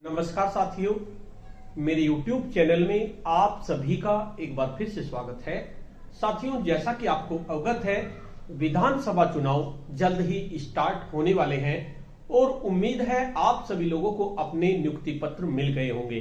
नमस्कार साथियों, मेरे YouTube चैनल में आप सभी का एक बार फिर से स्वागत है। साथियों, जैसा कि आपको अवगत है, विधानसभा चुनाव जल्द ही स्टार्ट होने वाले हैं और उम्मीद है आप सभी लोगों को अपने नियुक्ति पत्र मिल गए होंगे।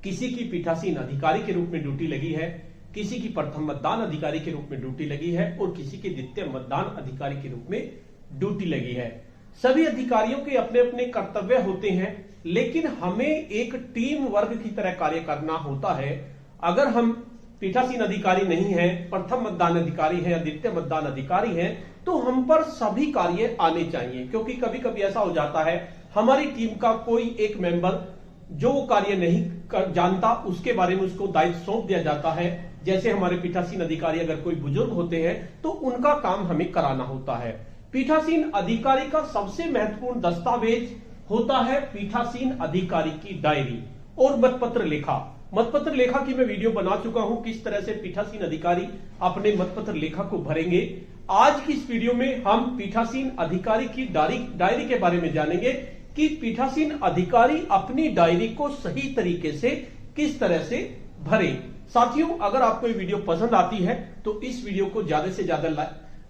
किसी की पीठासीन अधिकारी के रूप में ड्यूटी लगी है, किसी की प्रथम मतदान अधिकारी के रूप में ड्यूटी लगी है और किसी की द्वितीय मतदान अधिकारी के रूप में ड्यूटी लगी है। सभी अधिकारियों के अपने अपने कर्तव्य होते हैं, लेकिन हमें एक टीम वर्ग की तरह कार्य करना होता है। अगर हम पीठासीन अधिकारी नहीं है, प्रथम मतदान अधिकारी है या द्वितीय मतदान अधिकारी है, तो हम पर सभी कार्य आने चाहिए। क्योंकि कभी कभी ऐसा हो जाता है, हमारी टीम का कोई एक मेंबर जो वो कार्य नहीं जानता, उसके बारे में उसको दायित्व सौंप दिया जाता है। जैसे हमारे पीठासीन अधिकारी अगर कोई बुजुर्ग होते हैं तो उनका काम हमें कराना होता है। पीठासीन अधिकारी का सबसे महत्वपूर्ण दस्तावेज होता है पीठासीन अधिकारी की डायरी और मतपत्र लेखा। मतपत्र लेखा की मैं वीडियो बना चुका हूं, किस तरह से पीठासीन अधिकारी अपने मतपत्र लेखा को भरेंगे। आज की इस वीडियो में हम पीठासीन अधिकारी की डायरी के बारे में जानेंगे कि पीठासीन अधिकारी अपनी डायरी को सही तरीके से किस तरह से भरे। साथियों, अगर आपको ये वीडियो पसंद आती है तो इस वीडियो को ज्यादा से ज्यादा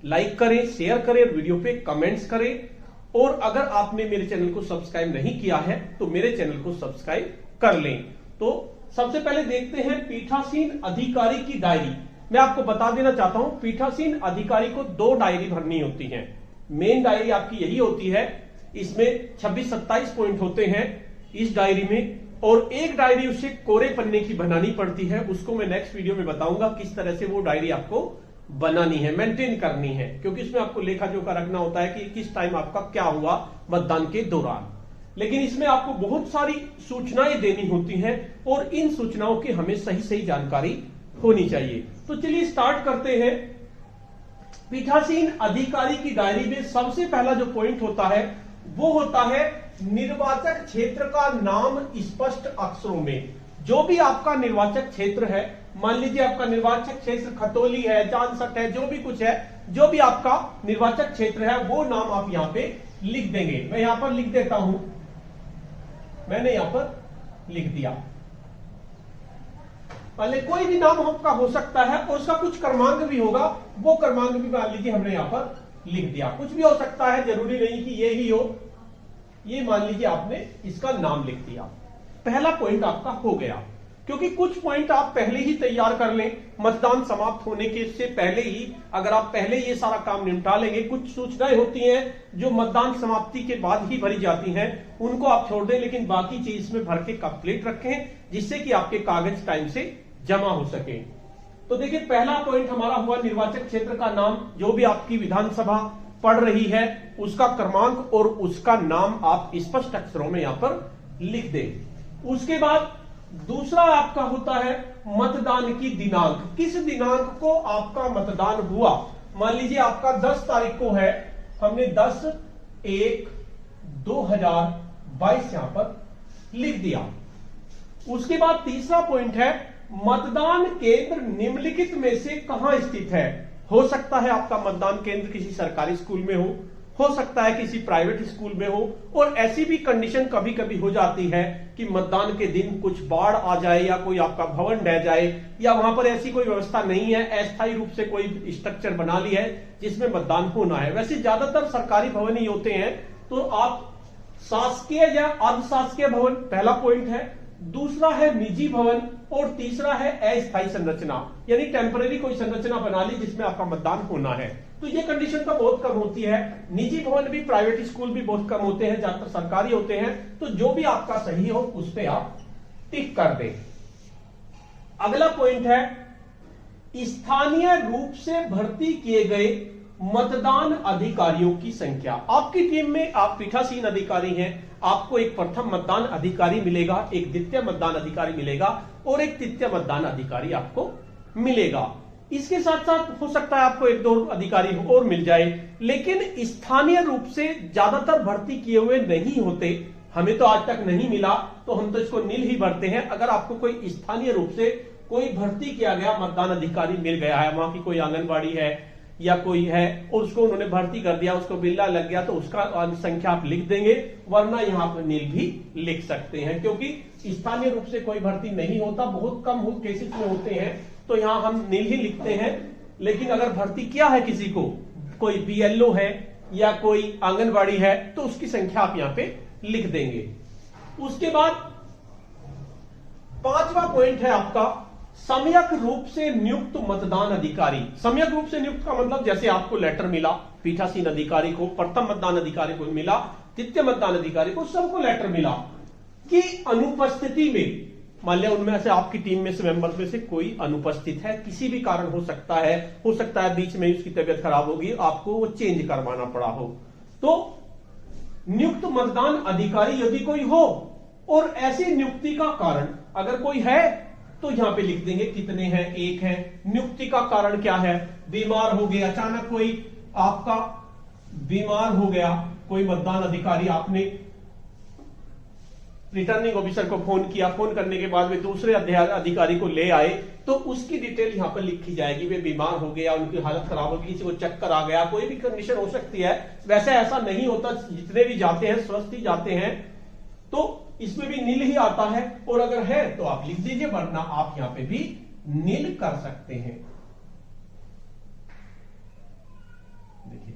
लाइक करें, शेयर करें, वीडियो पे कमेंट्स करें। और अगर आपने मेरे चैनल को सब्सक्राइब नहीं किया है तो मेरे चैनल को सब्सक्राइब कर लें। तो सबसे पहले देखते हैं पीठासीन अधिकारी की डायरी। मैं आपको बता देना चाहता हूं, पीठासीन अधिकारी को 2 डायरी भरनी होती है। मेन डायरी आपकी यही होती है, इसमें 26-27 पॉइंट होते हैं इस डायरी में, और एक डायरी उसे कोरे पन्ने की बनानी पड़ती है। उसको मैं नेक्स्ट वीडियो में बताऊंगा किस तरह से वो डायरी आपको बनानी है, मेंटेन करनी है, क्योंकि इसमें आपको लेखा जोखा रखना होता है कि किस टाइम आपका क्या हुआ मतदान के दौरान। लेकिन इसमें आपको बहुत सारी सूचनाएं देनी होती हैं और इन सूचनाओं की हमें सही सही जानकारी होनी चाहिए। तो चलिए स्टार्ट करते हैं। पीठासीन अधिकारी की डायरी में सबसे पहला जो पॉइंट होता है वो होता है निर्वाचक क्षेत्र का नाम स्पष्ट अक्षरों में। जो भी आपका निर्वाचक क्षेत्र है, मान लीजिए आपका निर्वाचक क्षेत्र खतौली है, चांसट है, जो भी कुछ है, जो भी आपका निर्वाचक क्षेत्र है वो नाम आप यहां पे लिख देंगे। मैं यहां पर लिख देता हूं, मैंने यहां पर लिख दिया। पहले कोई भी नाम आपका हो सकता है और उसका कुछ क्रमांक भी होगा, वो क्रमांक भी मान लीजिए हमने यहां पर लिख दिया। कुछ भी हो सकता है, जरूरी नहीं कि ये ही हो। ये मान लीजिए आपने इसका नाम लिख दिया। पहला पॉइंट आपका हो गया। क्योंकि कुछ पॉइंट आप पहले ही तैयार कर लें, मतदान समाप्त होने के से पहले ही, अगर आप पहले ये सारा काम निपटा लेंगे। कुछ सूचनाएं होती हैं जो मतदान समाप्ति के बाद ही भरी जाती हैं, उनको आप छोड़ दें, लेकिन बाकी चीज इसमें भर के कंप्लीट रखें, जिससे कि आपके कागज टाइम से जमा हो सके। तो देखिए, पहला पॉइंट हमारा हुआ निर्वाचक क्षेत्र का नाम। जो भी आपकी विधानसभा पढ़ रही है उसका क्रमांक और उसका नाम आप स्पष्ट अक्षरों में यहां पर लिख दें। उसके बाद दूसरा आपका होता है मतदान की दिनांक। किस दिनांक को आपका मतदान हुआ। मान लीजिए आपका 10 तारीख को है, हमने 10/1/2022 यहां पर लिख दिया। उसके बाद तीसरा पॉइंट है मतदान केंद्र निम्नलिखित में से कहां स्थित है। हो सकता है आपका मतदान केंद्र किसी सरकारी स्कूल में हो सकता है किसी प्राइवेट स्कूल में हो, और ऐसी भी कंडीशन कभी कभी हो जाती है कि मतदान के दिन कुछ बाढ़ आ जाए या कोई आपका भवन ढह जाए, या वहां पर ऐसी कोई व्यवस्था नहीं है, अस्थायी रूप से कोई स्ट्रक्चर बना ली है जिसमें मतदान होना है। वैसे ज्यादातर सरकारी भवन ही होते हैं, तो आप शासकीय या अर्ध शासकीय भवन पहला पॉइंट है, दूसरा है निजी भवन, और तीसरा है अस्थायी संरचना, यानी टेम्पररी कोई संरचना बना ली जिसमें आपका मतदान होना है। तो ये कंडीशन तो बहुत कम होती है। निजी भवन भी, प्राइवेट स्कूल भी बहुत कम होते हैं, ज्यादातर सरकारी होते हैं। तो जो भी आपका सही हो उस पर आप टिक कर दें। अगला पॉइंट है स्थानीय रूप से भर्ती किए गए मतदान अधिकारियों की संख्या। आपकी टीम में आप पीठासीन अधिकारी हैं, आपको एक प्रथम मतदान अधिकारी मिलेगा, एक द्वितीय मतदान अधिकारी मिलेगा और एक तृतीय मतदान अधिकारी आपको मिलेगा। इसके साथ साथ हो सकता है आपको 1-2 अधिकारी और मिल जाए, लेकिन स्थानीय रूप से ज्यादातर भर्ती किए हुए नहीं होते। हमें तो आज तक नहीं मिला, तो हम तो इसको नील ही भरते हैं। अगर आपको कोई स्थानीय रूप से कोई भर्ती किया गया मतदान अधिकारी मिल गया है, वहां की कोई आंगनबाड़ी है या कोई है और उसको उन्होंने भर्ती कर दिया, उसको बिल्ला लग गया, तो उसका संख्या आप लिख देंगे, वरना यहां पर नील भी लिख सकते हैं, क्योंकि स्थानीय रूप से कोई भर्ती नहीं होता, बहुत कम केसेस में होते हैं, तो यहां हम नील ही लिखते हैं। लेकिन अगर भर्ती किया है किसी को, कोई बीएलओ है या कोई आंगनबाड़ी है, तो उसकी संख्या आप यहां पे लिख देंगे। उसके बाद 5वां पॉइंट है आपका सम्यक रूप से नियुक्त मतदान अधिकारी। सम्यक रूप से नियुक्त का मतलब, जैसे आपको लेटर मिला, पीठासीन अधिकारी को, प्रथम मतदान अधिकारी को मिला, द्वितीय मतदान अधिकारी को, सबको लेटर मिला कि अनुपस्थिति में, मान लिया उनमें से आपकी टीम में से मेंबर्स में से कोई अनुपस्थित है, किसी भी कारण हो सकता है बीच में उसकी तबीयत खराब होगी, आपको वो चेंज करवाना पड़ा हो, तो नियुक्त मतदान अधिकारी यदि कोई हो और ऐसी नियुक्ति का कारण अगर कोई है तो यहां पे लिख देंगे कितने हैं, एक है। नियुक्ति का कारण क्या है, बीमार हो गया, अचानक कोई आपका बीमार हो गया, कोई मतदान अधिकारी, आपने रिटर्निंग ऑफिसर को फोन किया, फोन करने के बाद वे दूसरे अधिकारी को ले आए, तो उसकी डिटेल यहां पर लिखी जाएगी, वे बीमार हो गया, उनकी हालत खराब होगी, किसी को चक्कर आ गया, कोई भी कंडीशन हो सकती है। वैसे ऐसा नहीं होता, जितने भी जाते हैं स्वस्थ ही जाते हैं, तो इसमें भी नील ही आता है, और अगर है तो आप लिख दीजिए, वरना आप यहां पे भी नील कर सकते हैं। देखिए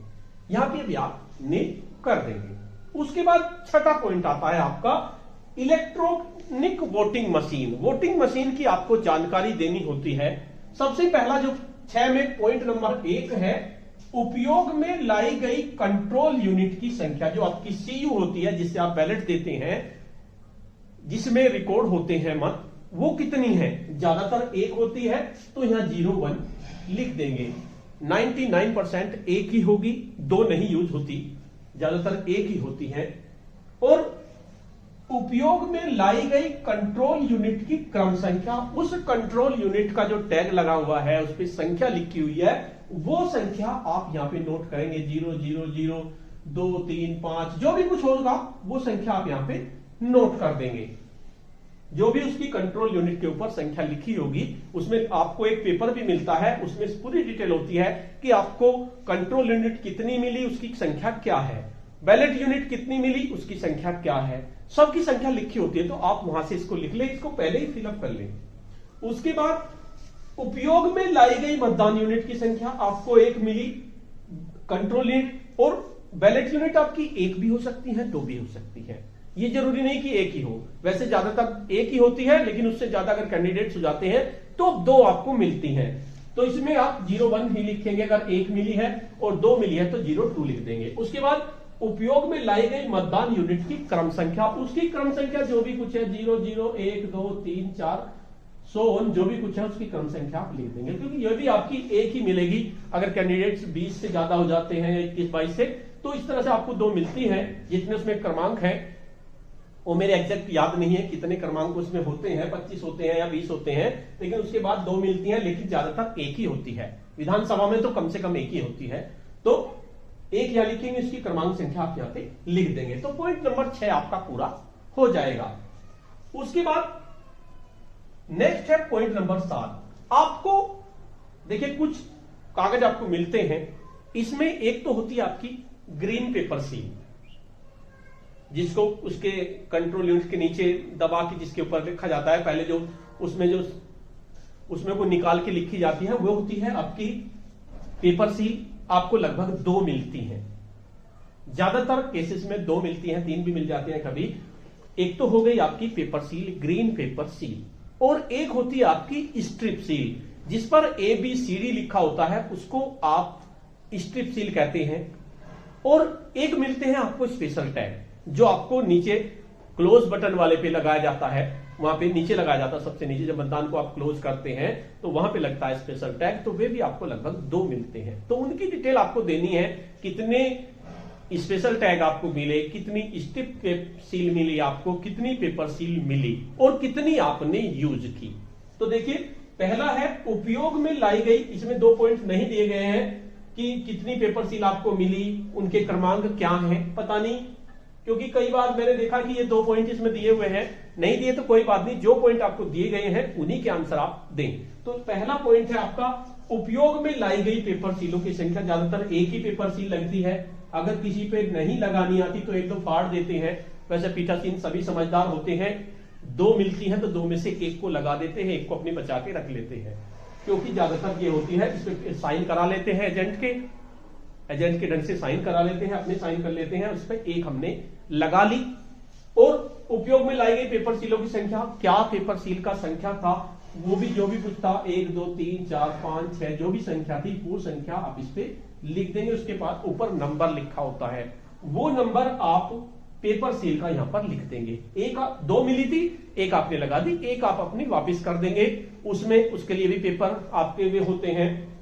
यहां पे भी आप नील कर देंगे। उसके बाद 6वां पॉइंट आता है आपका electronic voting machine. Voting machine की आपको जानकारी देनी होती है। सबसे पहला जो 6 में पॉइंट नंबर 1 है, उपयोग में लाई गई कंट्रोल यूनिट की संख्या, जो आपकी सीयू होती है, जिससे आप बैलेट देते हैं, जिसमें रिकॉर्ड होते हैं मत, वो कितनी है। ज्यादातर 1 होती है, तो यहां 01 लिख देंगे। 99% 1 ही होगी, 2 नहीं यूज होती, ज्यादातर 1 ही होती है। और उपयोग में लाई गई कंट्रोल यूनिट की क्रम संख्या, उस कंट्रोल यूनिट का जो टैग लगा हुआ है, उस पर संख्या लिखी हुई है, वो संख्या आप यहां पे नोट करेंगे। 000 2 3 5 जो भी कुछ होगा, वो संख्या आप यहां पे नोट कर देंगे। जो भी उसकी कंट्रोल यूनिट के ऊपर संख्या लिखी होगी, उसमें आपको एक पेपर भी मिलता है, उसमें पूरी डिटेल होती है कि आपको कंट्रोल यूनिट कितनी मिली, उसकी संख्या क्या है, बैलेट यूनिट कितनी मिली, उसकी संख्या क्या है, सबकी संख्या लिखी होती है। तो आप वहां से इसको लिख लें, इसको पहले ही फिलअप कर लें। उसके बाद उपयोग में लाई गई मतदान यूनिट की संख्या आपको 1 मिली, कंट्रोल यूनिट, और बैलेट यूनिट आपकी 1 भी हो सकती है, 2 भी हो सकती है, ये जरूरी नहीं कि 1 ही हो। वैसे ज्यादातर 1 ही होती है, लेकिन उससे ज्यादा अगर कैंडिडेट्स हो जाते हैं तो 2 आपको मिलती हैं। तो इसमें आप 01 ही लिखेंगे अगर 1 मिली है, और 2 मिली है तो 02 लिख देंगे। उसके बाद उपयोग में लाई गई मतदान यूनिट की क्रम संख्या, उसकी क्रम संख्या जो भी कुछ है, 00 1 2 3 4 100 जो भी कुछ है, उसकी क्रम संख्या आप लिख देंगे, क्योंकि ये भी आपकी 1 ही मिलेगी। अगर कैंडिडेट्स 20 से ज्यादा हो जाते हैं, 21-22 से, तो इस तरह से आपको 2 मिलती हैं, जितने उसमें क्रमांक है वो मेरे एग्जैक्ट याद नहीं है कितने क्रमांक उसमें होते हैं, 25 होते हैं या 20 होते हैं, लेकिन उसके बाद 2 मिलती हैं, लेकिन ज्यादातर 1 ही होती है। विधानसभा में तो कम से कम 1 ही होती है, तो 1 यहां लिखेंगे, इसकी क्रमांक संख्या आप यहां पे लिख देंगे, तो पॉइंट नंबर 6 आपका पूरा हो जाएगा। उसके बाद नेक्स्ट है पॉइंट नंबर 7। आपको देखिए कुछ कागज आपको मिलते हैं, इसमें एक तो होती है आपकी ग्रीन पेपर सील, जिसको उसके कंट्रोल यूनिट के नीचे दबा के जिसके ऊपर लिखा जाता है, पहले जो उसमें को निकाल के लिखी जाती है, वो होती है आपकी पेपर सील। आपको लगभग 2 मिलती हैं, ज्यादातर केसेस में 2 मिलती हैं, 3 भी मिल जाते हैं कभी। एक तो हो गई आपकी paper seal, green pepper seal, और एक होती है आपकी स्ट्रिप सील, जिस पर ABCD लिखा होता है, उसको आप स्ट्रिप सील कहते हैं। और एक मिलते हैं आपको स्पेशल टैग, जो आपको नीचे क्लोज बटन वाले पे लगाया जाता है, वहां पे नीचे लगाया जाता है, सबसे नीचे जब मतदान को आप क्लोज करते हैं तो वहां पे लगता है स्पेशल टैग, तो वे भी आपको लगभग 2 मिलते हैं। तो उनकी डिटेल आपको देनी है, कितने स्पेशल टैग आपको मिले, कितनी स्ट्रिप सील मिली आपको, कितनी पेपर सील मिली, और कितनी आपने यूज की। तो देखिए पहला है उपयोग में लाई गई, इसमें 2 पॉइंट नहीं दिए गए हैं कि कितनी पेपर सील आपको मिली, उनके क्रमांक क्या है, पता नहीं, क्योंकि कई बार मैंने देखा कि ये 2 पॉइंट इसमें दिए हुए हैं, नहीं दिए तो कोई बात नहीं, जो पॉइंट आपको दिए गए हैं उन्हीं के आंसर आप दें। तो पहला पॉइंट है आपका उपयोग में लाई गई पेपर सीलों की संख्या, ज्यादातर एक ही पेपर सील लगती है, अगर किसी पे नहीं लगानी आती तो एक दो फाड़ देते हैं। वैसे पीठासीन सभी समझदार होते हैं, दो मिलती है तो दो में से एक को लगा देते हैं, एक को अपने बचा के रख लेते हैं, क्योंकि ज्यादातर ये होती है। इसमें साइन करा लेते हैं एजेंट के ढंग से साइन करा लेते हैं, अपने साइन कर लेते हैं, उस पर एक हमने लगा ली। और उपयोग में लाई गई पेपर सीलों की संख्या, क्या पेपर सील का संख्या था वो भी, जो भी कुछ था 1 2 3 4 5 6 जो भी संख्या थी वो संख्या आप इस पे लिख देंगे। उसके बाद ऊपर नंबर लिखा होता है, वो नंबर आप पेपर सील का यहां पर लिख देंगे। एक दो मिली थी, एक आपने लगा दी, एक आप अपनी वापस कर देंगे। उसमें उसके लिए भी पेपर आपके वे होते हैं,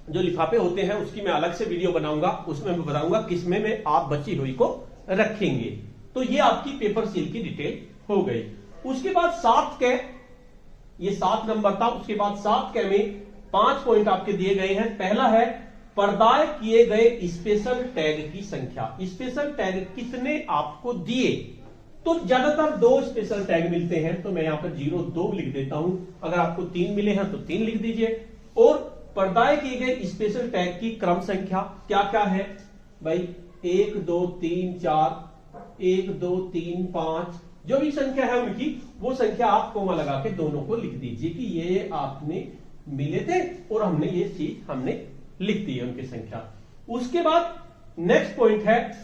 जो लिफाफे होते हैं, उसकी मैं अलग से वीडियो बनाऊंगा, उसमें मैं बताऊंगा किसमें में आप बची हुई को रखेंगे। तो ये आपकी पेपर सील की डिटेल हो गई। उसके बाद 7 कै, ये 7 नंबर था। उसके बाद 7 कै में 5 पॉइंट आपके दिए गए हैं। पहला है पर्दाय किए गए स्पेशल टैग की संख्या। स्पेशल टैग कितने आपको दिए, तो ज्यादातर 2 स्पेशल टैग मिलते हैं, तो मैं यहां पर 0 2 लिख देता हूं। अगर आपको 3 मिले हैं तो 3 लिख दीजिए। और पर्दाय किए गए स्पेशल टैग की क्रम संख्या क्या क्या है भाई, 1 2 3 4, 1 2 3 5, जो भी संख्या है उनकी, वो संख्या आप कोमा लगा के दोनों को लिख दीजिए कि ये आपने मिले थे और हमने ये चीज हमने लिख दी है उनकी संख्या। उसके बाद नेक्स्ट पॉइंट है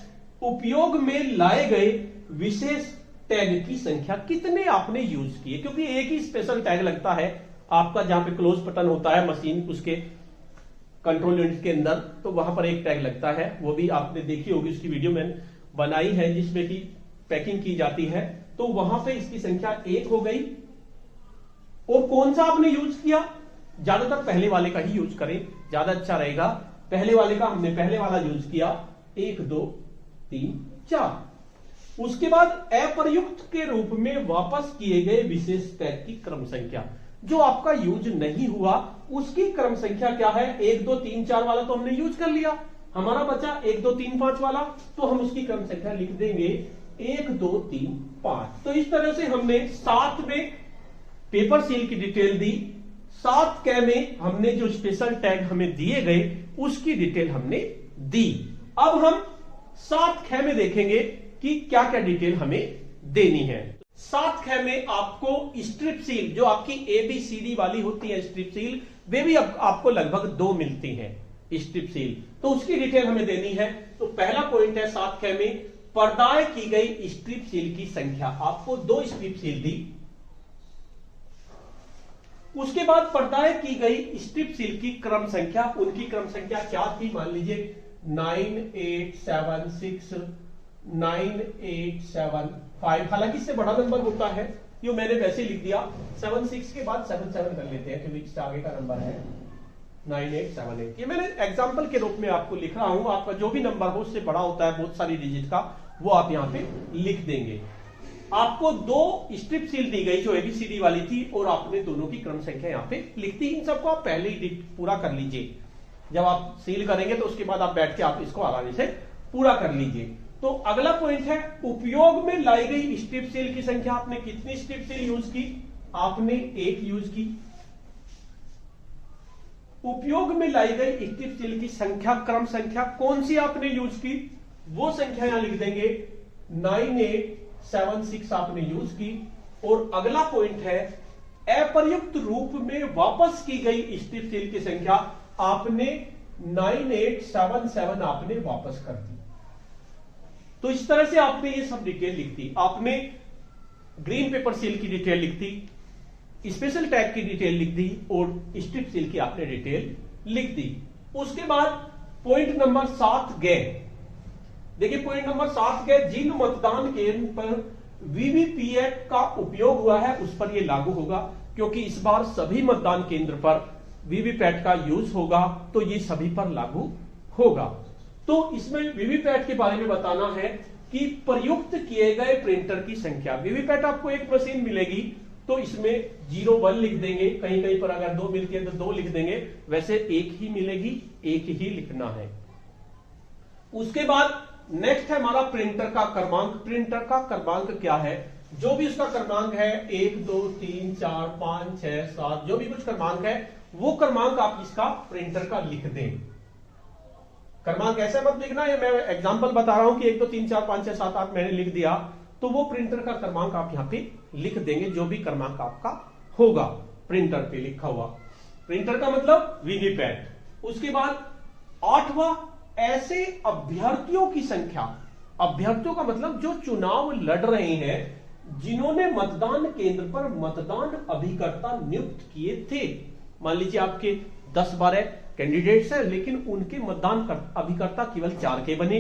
उपयोग में लाए गए विशेष टैग की संख्या, कितने आपने यूज किए, क्योंकि एक ही स्पेशल टैग लगता है आपका, जहां पे क्लोज बटन होता है मशीन उसके कंट्रोल यूनिट के अंदर, तो वहां पर एक टैग लगता है, वो भी आपने देखी होगी, उसकी वीडियो मैंने बनाई है जिसमें कि पैकिंग की जाती है। तो वहां पे इसकी संख्या 1 हो गई। और कौन सा आपने यूज किया, ज्यादातर पहले वाले का ही यूज करें, ज्यादा अच्छा रहेगा। पहले वाले का हमने पहले वाला यूज किया, 1 2 3 4। उसके बाद अप्रयुक्त के रूप में वापस किए गए विशेष टैग की क्रम संख्या, जो आपका यूज नहीं हुआ उसकी क्रम संख्या क्या है। 1 2 3 4 वाला तो हमने यूज कर लिया, हमारा बचा 1 2 3 5 वाला, तो हम उसकी क्रम संख्या लिख देंगे 1 2 3 5। तो इस तरह से हमने 7 में पेपर सील की डिटेल दी, 7 कै में हमने जो स्पेशल टैग हमें दिए गए उसकी डिटेल हमने दी। अब हम 7 कै में देखेंगे कि क्या क्या डिटेल हमें देनी है। 7 कै में आपको स्ट्रिप सील, जो आपकी ABCD वाली होती है स्ट्रिप सील, वे भी आपको लगभग 2 मिलती हैं स्ट्रिप सील, तो उसकी डिटेल हमें देनी है। तो पहला पॉइंट है 7 कै में पर्दाय की गई स्ट्रिप सील की संख्या, आपको 2 स्ट्रिप सील दी। उसके बाद पर्दाय की गई स्ट्रिप सील की क्रम संख्या, उनकी क्रम संख्या क्या थी, मान लीजिए 9876 9875, हालांकि इससे बड़ा नंबर होता है, ये मैंने वैसे लिख दिया, 76 के बाद 77 कर लेते हैं क्योंकि इससे आगे का नंबर है 9878। ये मैंने एग्जांपल के रूप में आपको लिख रहा हूं, आपका जो भी नंबर हो उससे बड़ा होता है बहुत सारी डिजिट का, वो आप यहां पे लिख देंगे। आपको 2 स्ट्रिप सील दी गई जो ABCD वाली थी, और आपने दोनों की क्रम संख्या यहां पे लिख दी। इन सबको आप पहले ही पूरा कर लीजिए, जब आप सील करेंगे तो उसके बाद आप बैठ के आप इसको आसानी से पूरा कर लीजिए। तो अगला पॉइंट है उपयोग में लाई गई स्ट्रिप सील की संख्या, आपने कितनी स्ट्रिप सील यूज की, आपने 1 यूज की। उपयोग में लाई गई स्ट्रिप सील की संख्या, क्रम संख्या कौन सी आपने यूज की, वो संख्या यहां लिख देंगे, 9876 आपने यूज की। और अगला पॉइंट है अप्रयुक्त रूप में वापस की गई स्ट्रिप सील की संख्या, आपने 9877 आपने वापस कर दी। तो इस तरह से आपने ये सब डिटेल लिख दी। आपने ग्रीन पेपर सील की डिटेल लिख दी, स्पेशल टैग की डिटेल लिख दी, और स्ट्रिप सील की आपने डिटेल लिख दी। उसके बाद पॉइंट नंबर 7 गए, देखिए पॉइंट नंबर 7 गए, जिन मतदान केंद्र पर वीवीपैट का उपयोग हुआ है उस पर यह लागू होगा, क्योंकि इस बार सभी मतदान केंद्र पर वीवीपैट का यूज होगा, तो ये सभी पर लागू होगा। तो इसमें वीवीपैट के बारे में बताना है कि प्रयुक्त किए गए प्रिंटर की संख्या। वीवीपैट आपको एक मशीन मिलेगी तो इसमें 0 1 लिख देंगे, कहीं कहीं पर अगर 2 मिलती है तो 2 लिख देंगे, वैसे 1 ही मिलेगी, 1 ही लिखना है। उसके बाद नेक्स्ट है हमारा प्रिंटर का क्रमांक। प्रिंटर का क्रमांक क्या है, जो भी उसका क्रमांक है 1 2 3 4 5 6 7, जो भी कुछ क्रमांक है वो क्रमांक आप इसका प्रिंटर का लिख दें। क्रमांक ऐसे मत लिखना, ये मैं एग्जांपल बता रहा हूं कि 1 2 3 4 5 6 7 8 मैंने लिख दिया, तो वो प्रिंटर का क्रमांक आप यहां पे लिख देंगे, जो भी क्रमांक आपका होगा प्रिंटर पे लिखा हुआ। प्रिंटर का मतलब वीवीपैट। उसके बाद 8वां, ऐसे अभ्यर्थियों की संख्या। अभ्यर्थियों का मतलब जो चुनाव लड़ रहे हैं, जिन्होंने मतदान केंद्र पर मतदान अभिकर्ता नियुक्त किए थे। मान लीजिए आपके 10-12 कैंडिडेट्स हैं, लेकिन उनके मतदान अभिकर्ता केवल 4 के बने।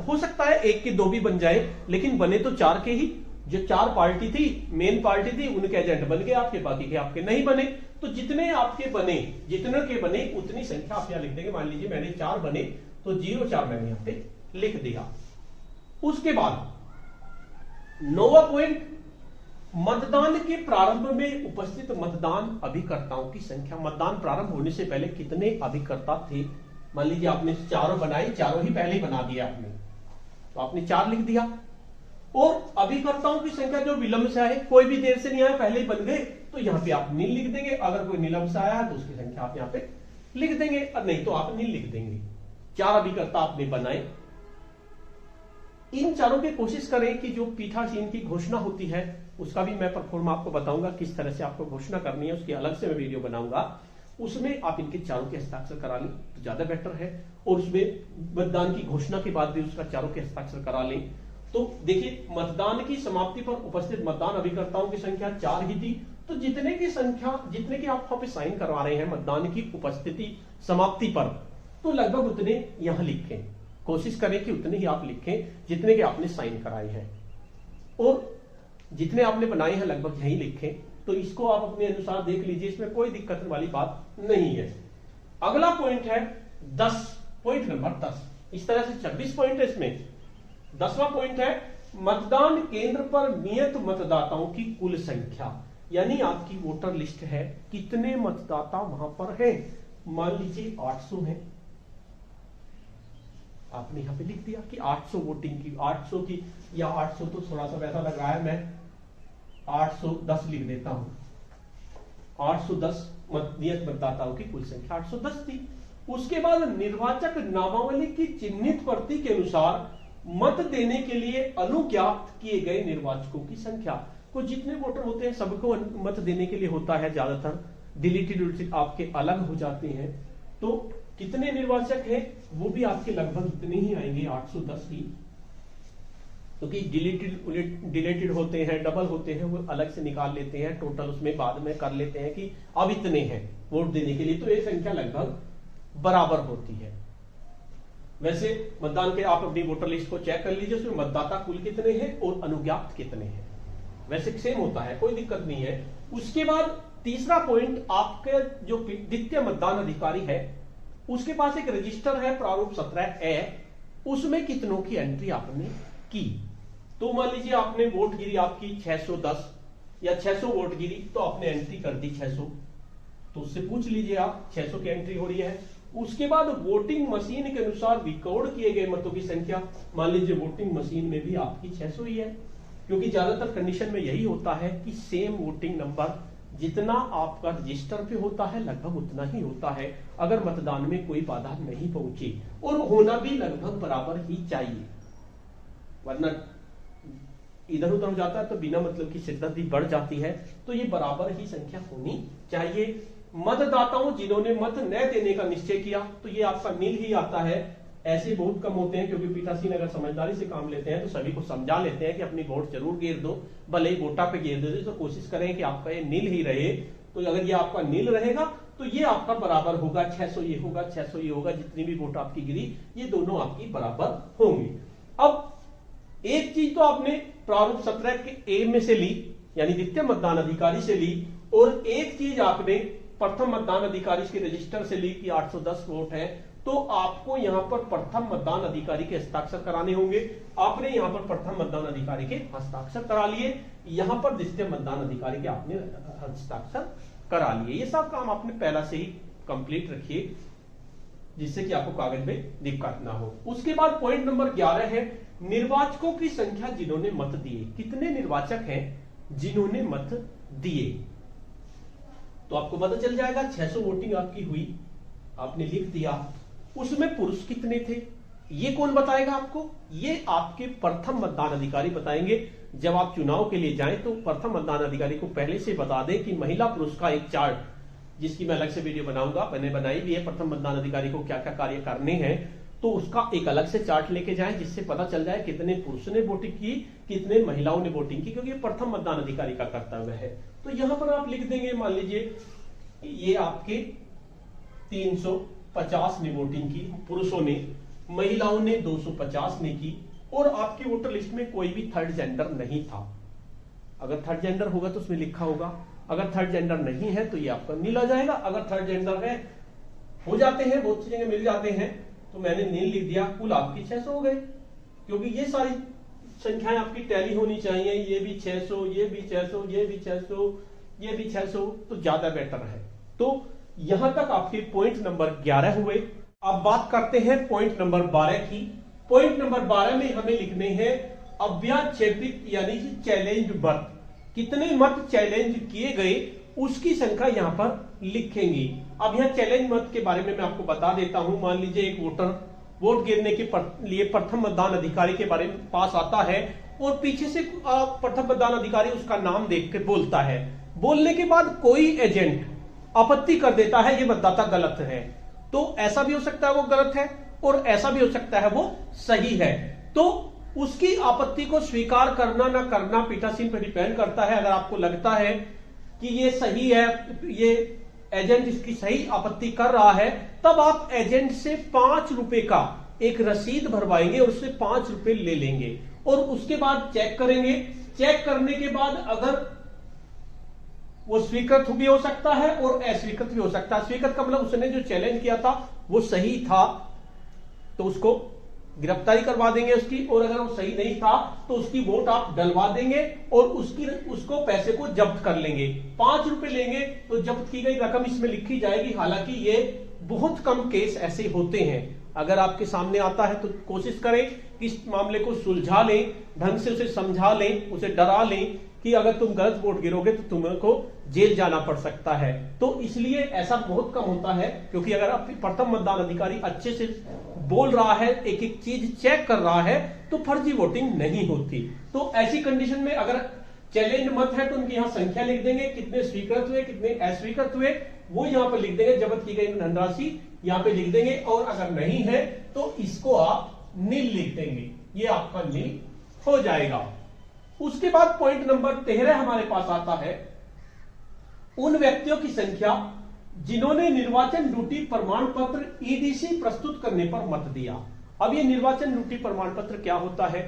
हो सकता है 1 के 2 भी बन जाए, लेकिन बने तो 4 के ही। जो 4 पार्टी थी, मेन पार्टी थी, उनके एजेंट बन गए आपके, बाकी के आपके नहीं बने। तो जितने आपके बने, जितने के बने उतनी संख्या आप यहां लिख देंगे। मान लीजिए मैंने 4 बने, तो 0-4 मैंने यहां पे लिख दिया। उसके बाद 9वां पॉइंट, मतदान के प्रारंभ में उपस्थित मतदान अभिकर्ताओं की संख्या। मतदान प्रारंभ होने से पहले कितने अभिकर्ता थे। मान लीजिए आपने 4 बनाई, 4 ही पहले ही बना दिया आपने, तो आपने 4 लिख दिया। और अभिकर्ताओं की संख्या जो विलंब से आए, कोई भी देर से नहीं आया, पहले ही बन गए, तो यहां पे आप नील लिख देंगे। अगर कोई निलंब से आया है तो उसकी संख्या आप यहां पे लिख देंगे, और नहीं तो आप नील लिख देंगे। 4 अभिकर्ता आपने बनाए। इन चारों की कोशिश करें कि जो पीठासीन की घोषणा होती है, उसका भी मैं परफॉर्म आपको बताऊंगा किस तरह से आपको घोषणा करनी है, उसकी अलग से मैं वीडियो बनाऊंगा। उसमें आप इनके चारों के हस्ताक्षर करा लें तो ज्यादा बेटर है, और उसमें मतदान की घोषणा के बाद भी उसका चारों के हस्ताक्षर करा लें। तो देखिए, मतदान की समाप्ति पर उपस्थित मतदान अभिकर्ताओं की संख्या 4 ही थी, तो जितने की संख्या, जितने की आप वहां पे साइन करवा रहे हैं मतदान की उपस्थिति समाप्ति पर, तो लगभग उतने यहां लिखें। कोशिश करें कि उतने ही आप लिखें जितने के आपने साइन कराए हैं, और जितने आपने बनाए हैं लगभग यही लिखें। तो इसको आप अपने अनुसार देख लीजिए, इसमें कोई दिक्कत वाली बात नहीं है। अगला पॉइंट है 10, पॉइंट नंबर 10। इस तरह से 26 पॉइंट है इसमें। 10वां पॉइंट है मतदान केंद्र पर नियत मतदाताओं की कुल संख्या, यानी आपकी वोटर लिस्ट है, कितने मतदाता वहां पर हैं। मान लीजिए 800 है, आपने यहां पे लिख दिया कि 800 वोटिंग की, 800 की, या 800 तो थोड़ा सा वैसा लग रहा है, मैं 810 लिख देता हूं। 810 नियत मतदाताओं की कुल संख्या 810 थी। उसके बाद निर्वाचक नामावली की चिन्हित प्रति के अनुसार मत देने के लिए अनुज्ञात किए गए निर्वाचकों की संख्या। को जितने वोटर होते हैं सबको मत देने के लिए होता है, ज्यादातर डिलीटेड आपके अलग हो जाते हैं। तो कितने निर्वाचक हैं वो भी आपके लगभग इतने ही आएंगे, 810 ही, क्योंकि डिलीटेड होते हैं, डबल होते हैं, वो अलग से निकाल लेते हैं, टोटल उसमें बाद में कर लेते हैं कि अब इतने हैं वोट देने के लिए, तो ये संख्या लगभग बराबर होती है। वैसे मतदान के आप अपनी वोटर लिस्ट को चेक कर लीजिए, उसमें मतदाता कुल कितने हैं और अनुज्ञात कितने हैं, वैसे सेम होता है, कोई दिक्कत नहीं है। उसके बाद तीसरा पॉइंट, आपके जो द्वितीय मतदान अधिकारी है उसके पास एक रजिस्टर है प्रारूप 17A, उसमें कितनों की एंट्री आपने की। तो मान लीजिए आपने वोट गिरी आपकी 610 या 600 वोट गिरी, तो आपने एंट्री कर दी 600, तो उससे पूछ लीजिए आप 600 की एंट्री हो रही है। उसके बाद वोटिंग मशीन के अनुसार रिकॉर्ड किए गए मतों की संख्या, मान लीजिए वोटिंग मशीन में भी आपकी 600 ही है, क्योंकि ज्यादातर कंडीशन में यही होता है कि सेम वोटिंग नंबर जितना आपका रजिस्टर पे होता है लगभग उतना ही होता है, अगर मतदान में कोई बाधा नहीं पहुंची, और होना भी लगभग बराबर ही चाहिए, वरना इधर उधर हो जाता है तो बिना मतलब की सिरदर्दी बढ़ जाती है। तो ये बराबर ही संख्या होनी चाहिए। मतदाताओं जिन्होंने मत न देने का निश्चय किया, तो ये आपका नील ही आता है। ऐसे बहुत कम होते हैं, क्योंकि पीठासीन अगर समझदारी से काम लेते हैं तो सभी को समझा लेते हैं कि अपनी वोट जरूर गिर दो, भले ही वोटा पे गिर दो, तो कोशिश करें कि आपका ये नील ही रहे। तो अगर ये आपका नील रहेगा तो ये आपका बराबर होगा, 600 ये होगा, 600 ये होगा, जितनी भी वोट आपकी गिरी ये दोनों आपकी बराबर होंगी। अब एक चीज तो आपने प्रारूप 17 के ए में से ली, यानी द्वितीय मतदान अधिकारी से ली, और एक चीज आपने प्रथम मतदान अधिकारी के रजिस्टर से ली कि 810 वोट है, तो आपको यहां पर प्रथम मतदान अधिकारी के हस्ताक्षर कराने होंगे। आपने यहां पर प्रथम मतदान अधिकारी के हस्ताक्षर करा लिए, यहां पर द्वितीय मतदान अधिकारी के आपने हस्ताक्षर करा लिए। ये सब काम आपने पहला से ही कंप्लीट रखिए, जिससे कि आपको कागज में दिक्कत ना हो। उसके बाद पॉइंट नंबर 11 है निर्वाचकों की संख्या जिन्होंने मत दिए। कितने निर्वाचक हैं जिन्होंने मत दिए। तो आपको पता चल जाएगा 600 वोटिंग आपकी हुई, आपने लिख दिया। उसमें पुरुष कितने थे ये कौन बताएगा आपको? ये आपके प्रथम मतदान अधिकारी बताएंगे। जब आप चुनाव के लिए जाएं तो प्रथम मतदान अधिकारी को पहले से बता दें कि महिला पुरुष का एक चार्ट, जिसकी मैं अलग से वीडियो बनाऊंगा, मैंने बनाई भी है, प्रथम मतदान अधिकारी को क्या क्या कार्य करने हैं, तो उसका एक अलग से चार्ट लेके जाएं जिससे पता चल जाए कितने पुरुषों ने वोटिंग की, कितने महिलाओं ने वोटिंग की, क्योंकि ये प्रथम मतदान अधिकारी का कर्तव्य है। तो यहां पर आप लिख देंगे, मान लीजिए ये आपके 350 ने वोटिंग की, पुरुषों ने, महिलाओं ने 250 ने की, और आपकी वोटर लिस्ट में कोई भी थर्ड जेंडर नहीं था। अगर थर्ड जेंडर होगा तो उसमें लिखा होगा, अगर थर्ड जेंडर नहीं है तो ये आपका नील आ जाएगा। अगर थर्ड जेंडर है, हो जाते हैं, बहुत सी जगह मिल जाते हैं, तो मैंने नील लिख दिया, कुल आपकी 600 हो गए, क्योंकि ये सारी संख्याएं आपकी टैली होनी चाहिए। ये भी 600, ये भी 600, ये भी 600, ये भी 600, तो ज्यादा बेटर है। तो यहां तक आपके पॉइंट नंबर 11 हुए। अब बात करते हैं पॉइंट नंबर 12 की। पॉइंट नंबर 12 में हमें लिखने हैं अव्याक्षेपित यानी कि चैलेंज मत। कितने मत चैलेंज किए गए उसकी संख्या यहां पर लिखेंगे। अब यहां चैलेंज मत के बारे में मैं आपको बता देता हूं। मान लीजिए एक वोटर वोट गिरने के लिए प्रथम मतदान अधिकारी के बारे में पास आता है और पीछे से प्रथम मतदान अधिकारी उसका नाम देख के बोलता है। बोलने के बाद कोई एजेंट आपत्ति कर देता है ये मतदाता गलत है, तो ऐसा भी हो सकता है वो गलत है और ऐसा भी हो सकता है वो सही है। तो उसकी आपत्ति को स्वीकार करना ना करना पीठासीन पर डिपेंड करता है। अगर आपको लगता है कि ये सही है, ये एजेंट इसकी सही आपत्ति कर रहा है, तब आप एजेंट से 5 रुपए का एक रसीद भरवाएंगे और उससे 5 रुपए ले लेंगे और उसके बाद चेक करेंगे। चेक करने के बाद अगर वो स्वीकृत भी हो सकता है और अस्वीकृत भी हो सकता है। स्वीकृत का मतलब उसने जो चैलेंज किया था वो सही था तो उसको गिरफ्तारी करवा देंगे उसकी, और अगर वो सही नहीं था तो उसकी वोट आप डलवा देंगे और उसको पैसे को जब्त कर लेंगे। 5 रुपए लेंगे तो जब्त की गई रकम इसमें लिखी जाएगी। हालांकि ये बहुत कम केस ऐसे होते हैं। अगर आपके सामने आता है तो कोशिश करें कि इस मामले को सुलझा लें, ढंग से उसे समझा लें, उसे डरा लें कि अगर तुम गलत वोट गिरोगे तो तुमको जेल जाना पड़ सकता है। तो इसलिए ऐसा बहुत कम होता है, क्योंकि अगर आप प्रथम मतदान अधिकारी अच्छे से बोल रहा है, एक एक चीज चेक कर रहा है, तो फर्जी वोटिंग नहीं होती। तो ऐसी कंडीशन में अगर चैलेंज मत है तो उनकी यहां संख्या लिख देंगे, कितने स्वीकृत हुए, कितने अस्वीकृत हुए, वो यहां पर लिख देंगे। जब्त की गई धनराशि यहां पे लिख देंगे, और अगर नहीं है तो इसको आप नील लिख देंगे। ये आपका नील हो जाएगा। उसके बाद पॉइंट नंबर 13 हमारे पास आता है उन व्यक्तियों की संख्या जिन्होंने निर्वाचन ड्यूटी प्रमाण पत्र ईडीसी प्रस्तुत करने पर मत दिया। अब ये निर्वाचन ड्यूटी प्रमाण पत्र क्या होता है?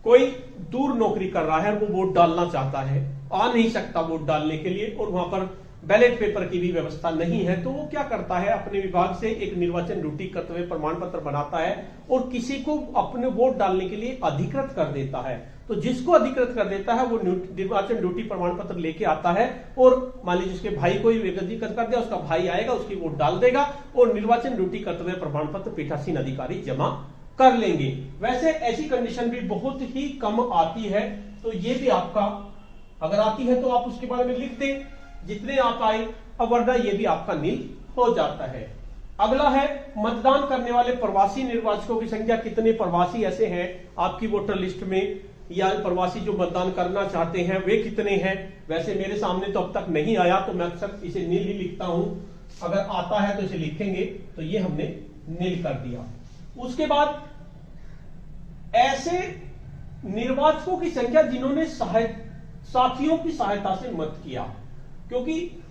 कोई दूर नौकरी कर रहा है और वो वोट डालना चाहता है, आ नहीं सकता वोट डालने के लिए, और वहां पर बैलेट पेपर की भी व्यवस्था नहीं है, तो वो क्या करता है, अपने विभाग से एक निर्वाचन ड्यूटी कर्तव्य प्रमाण पत्र बनाता है और किसी को अपने वोट डालने के लिए अधिकृत कर देता है। तो जिसको अधिकृत कर देता है वो निर्वाचन ड्यूटी प्रमाण पत्र लेके आता है, और मान लीजिए उसके भाई को ही अधिकृत कर दिया, उसका भाई आएगा, उसकी वोट डाल देगा और निर्वाचन ड्यूटी कर्तव्य प्रमाण पत्र पीठासीन अधिकारी जमा कर लेंगे। वैसे ऐसी कंडीशन भी बहुत ही कम आती है, तो ये भी आपका अगर आती है तो आप उसके बारे में लिख दें जितने आप आए, अब वरना ये भी आपका नील हो जाता है। अगला है मतदान करने वाले प्रवासी निर्वाचकों की संख्या। कितने प्रवासी ऐसे हैं आपकी वोटर लिस्ट में, या प्रवासी जो मतदान करना चाहते हैं वे कितने हैं? वैसे मेरे सामने तो अब तक नहीं आया, तो मैं अक्सर इसे नील ही लिखता हूं। अगर आता है तो इसे लिखेंगे, तो ये हमने नील कर दिया। उसके बाद ऐसे निर्वाचकों की संख्या जिन्होंने साथियों की सहायता से मत किया, क्योंकि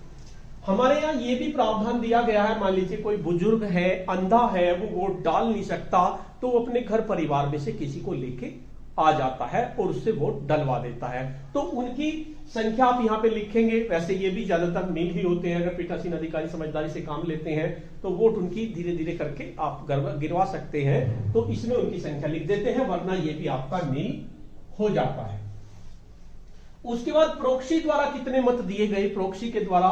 हमारे यहां यह भी प्रावधान दिया गया है, मान लीजिए कोई बुजुर्ग है, अंधा है, वो वोट डाल नहीं सकता, तो वो अपने घर परिवार में से किसी को लेके आ जाता है और उससे वोट डलवा देता है, तो उनकी संख्या आप यहां पे लिखेंगे। वैसे ये भी ज्यादातर नील ही होते हैं। अगर पीठासीन अधिकारी समझदारी से काम लेते हैं तो वोट उनकी धीरे धीरे करके आप गिरवा सकते हैं, तो इसमें उनकी संख्या लिख देते हैं, वरना ये भी आपका नील हो जाता है। उसके बाद प्रोक्सी द्वारा कितने मत दिए गए? प्रोक्सी के द्वारा,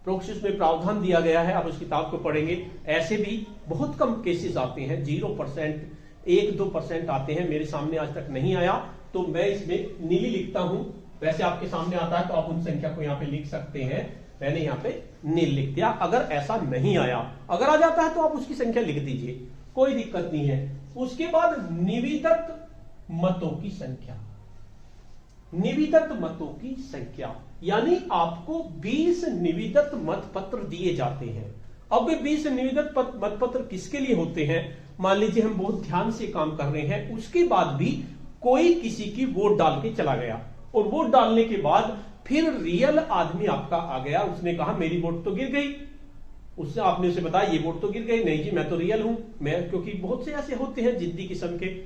प्रोक्सी में प्रावधान दिया गया है, आप उस किताब को पढ़ेंगे। ऐसे भी बहुत कम केसेस आते हैं, 0%, 1-2% आते हैं। मेरे सामने आज तक नहीं आया, तो मैं इसमें नीली लिखता हूं। वैसे आपके सामने आता है तो आप उन संख्या को यहां पे लिख सकते हैं। मैंने यहां पे नील लिख दिया। अगर ऐसा नहीं आया, अगर आ जाता है तो आप उसकी संख्या लिख दीजिए, कोई दिक्कत नहीं है। उसके बाद निविदत मतों की संख्या, निविदत मतों की संख्या, यानी आपको 20 निविदत मतपत्र दिए जाते हैं। अब वे 20 निविदत मतपत्र किसके लिए होते हैं? मान लीजिए हम बहुत ध्यान से काम कर रहे हैं, उसके बाद भी कोई किसी की वोट डाल के चला गया, और वोट डालने के बाद फिर रियल आदमी आपका आ गया, उसने कहा मेरी वोट तो गिर गई, उसने आपने उसे बताया ये वोट तो गिर गई, नहीं जी मैं तो रियल हूं, मैं, क्योंकि बहुत से ऐसे होते हैं जिद्दी किस्म के,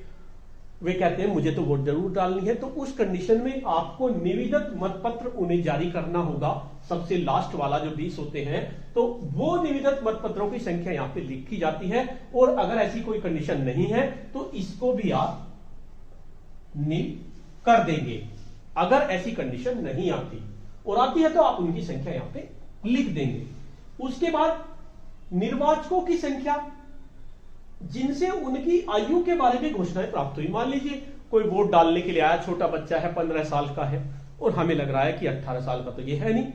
वे कहते हैं मुझे तो वोट जरूर डालनी है। तो उस कंडीशन में आपको निविदत मतपत्र उन्हें जारी करना होगा, सबसे लास्ट वाला जो 20 होते हैं, तो वो निविदत मतपत्रों की संख्या यहां पे लिखी जाती है। और अगर ऐसी कोई कंडीशन नहीं है तो इसको भी आप नील कर देंगे। अगर ऐसी कंडीशन नहीं आती, और आती है तो आप उनकी संख्या यहां पे लिख देंगे। उसके बाद निर्वाचकों की संख्या, जिनसे उनकी आयु के बारे में घोषणाएं प्राप्त हुई। मान लीजिए कोई वोट डालने के लिए आया, छोटा बच्चा है, 15 साल का है, और हमें लग रहा है कि 18 साल का तो ये है नहीं,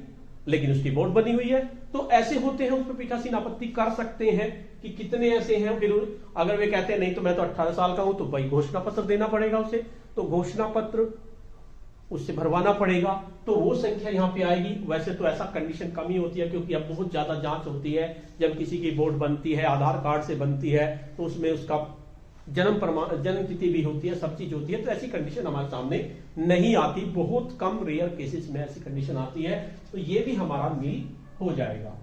लेकिन उसकी वोट बनी हुई है, तो ऐसे होते हैं, उस पर पीठासीन आपत्ति कर सकते हैं कि कितने ऐसे हैं। फिर अगर वे कहते हैं नहीं तो मैं तो 18 साल का हूं, तो भाई घोषणा पत्र देना पड़ेगा उसे, तो घोषणा पत्र उससे भरवाना पड़ेगा, तो वो संख्या यहां पे आएगी। वैसे तो ऐसा कंडीशन कम ही होती है, क्योंकि अब बहुत ज्यादा जांच होती है, जब किसी की वोट बनती है, आधार कार्ड से बनती है, तो उसमें उसका जन्म तिथि भी होती है, सब चीज होती है, तो ऐसी कंडीशन हमारे सामने नहीं आती, बहुत कम रेयर केसेस में ऐसी कंडीशन आती है। तो ये भी हमारा नील हो जाएगा,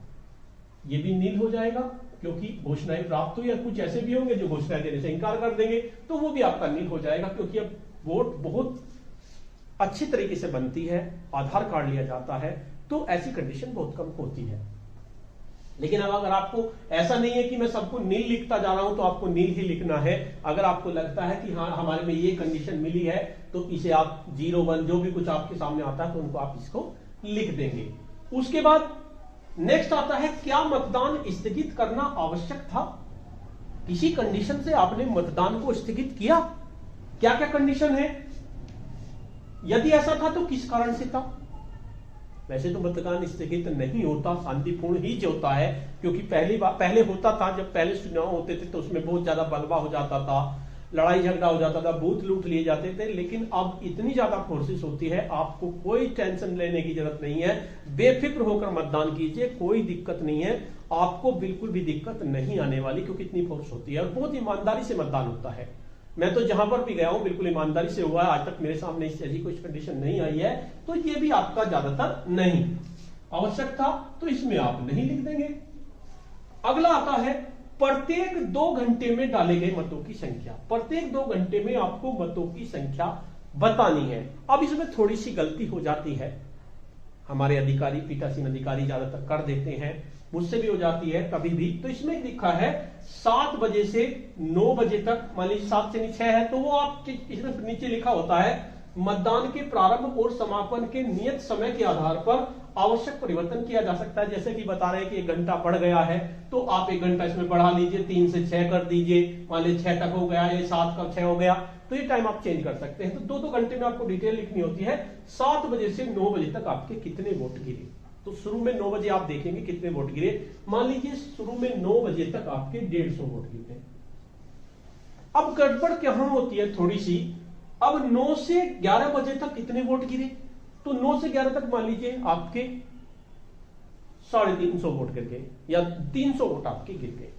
ये भी नील हो जाएगा, क्योंकि घोषणाएं प्राप्त हुई। कुछ ऐसे भी होंगे जो घोषणाएं देने से इनकार कर देंगे, तो वो भी आपका नील हो जाएगा, क्योंकि अब वोट बहुत अच्छी तरीके से बनती है, आधार कार्ड लिया जाता है, तो ऐसी कंडीशन बहुत कम होती है। लेकिन अब अगर आपको ऐसा नहीं है कि मैं सबको नील लिखता जा रहा हूं, तो आपको नील ही लिखना है। अगर आपको लगता है कि हाँ हमारे में ये कंडीशन मिली है, तो इसे आप 0, 1 जो भी कुछ आपके सामने आता है, तो उनको आप इसको लिख देंगे। उसके बाद नेक्स्ट आता है, क्या मतदान स्थगित करना आवश्यक था? किसी कंडीशन से आपने मतदान को स्थगित किया? क्या क्या कंडीशन है? यदि ऐसा था तो किस कारण से था? वैसे तो मतदान स्थगित नहीं होता, शांतिपूर्ण ही जो होता है, क्योंकि पहले होता था, जब पहले चुनाव होते थे तो उसमें बहुत ज्यादा बलवा हो जाता था, लड़ाई झगड़ा हो जाता था, बूथ लूट लिए जाते थे। लेकिन अब इतनी ज्यादा फोर्सेस होती है, आपको कोई टेंशन लेने की जरूरत नहीं है, बेफिक्र होकर मतदान कीजिए, कोई दिक्कत नहीं है, आपको बिल्कुल भी दिक्कत नहीं आने वाली, क्योंकि इतनी फोर्स होती है और बहुत ईमानदारी से मतदान होता है। मैं तो जहां पर भी गया हूं बिल्कुल ईमानदारी से हुआ है, आज तक मेरे सामने ऐसी कोई कंडीशन नहीं आई है। तो ये भी आपका ज्यादातर नहीं आवश्यक था, तो इसमें आप नहीं लिख देंगे। अगला आता है, प्रत्येक 2 घंटे में डाले गए मतों की संख्या। प्रत्येक 2 घंटे में आपको मतों की संख्या बतानी है। अब इसमें थोड़ी सी गलती हो जाती है, हमारे अधिकारी, पीठासीन अधिकारी ज्यादातर कर देते हैं, मुझसे भी हो जाती है कभी भी। तो इसमें लिखा है 7 बजे से 9 बजे तक, मान लीजिए 7 से 6 है, तो वो आप इसमें नीचे लिखा होता है, मतदान के प्रारंभ और समापन के नियत समय के आधार पर आवश्यक परिवर्तन किया जा सकता है। जैसे कि बता रहे हैं कि 1 घंटा बढ़ गया है, तो आप 1 घंटा इसमें बढ़ा लीजिए, 3 से 6 कर दीजिए, मान लीजिए 6 तक हो गया, ये 7 का 6 हो गया, तो ये टाइम आप चेंज कर सकते हैं। तो 2-2 घंटे में आपको डिटेल लिखनी होती है। 7 बजे से 9 बजे तक आपके कितने वोट गिरे, तो शुरू में 9 बजे आप देखेंगे कितने वोट गिरे। मान लीजिए शुरू में 9 बजे तक आपके 150 वोट गिरे। अब गड़बड़ कहां होती है थोड़ी सी, अब 9 से 11 बजे तक कितने वोट गिरे, तो 9 से 11 तक मान लीजिए आपके 350 वोट गिर गए, या 300 वोट आपके गिर गए।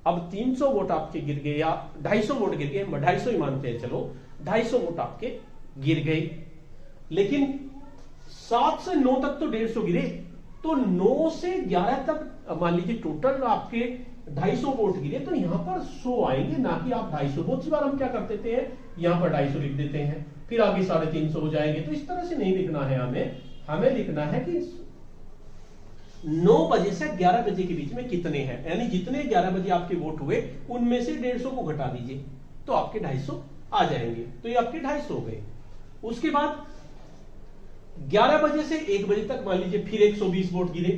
अब 300 वोट आपके गिर गए, या 250 वोट गिर गए, 250 ही मानते हैं, चलो 250 वोट आपके गिर गए। लेकिन 7 से 9 तक तो 150 गिरे, तो 9 से 11 तक मान लीजिए टोटल आपके 250 वोट गिरे, तो यहां पर 100 आएंगे, ना कि आप 250। बहुत सी बार हम क्या करते थे, यहां पर 250 लिख देते हैं, फिर आगे 350 हो जाएंगे। तो इस तरह से नहीं लिखना है, हमें लिखना है कि 9 बजे से 11 बजे के बीच में कितने हैं, यानी जितने 11 बजे आपके वोट हुए उनमें से 150 को घटा दीजिए, तो आपके 250 आ जाएंगे। तो ये आपके 250 हो गए। उसके बाद 11 बजे से 1 बजे तक मान लीजिए फिर 120 वोट गिरे,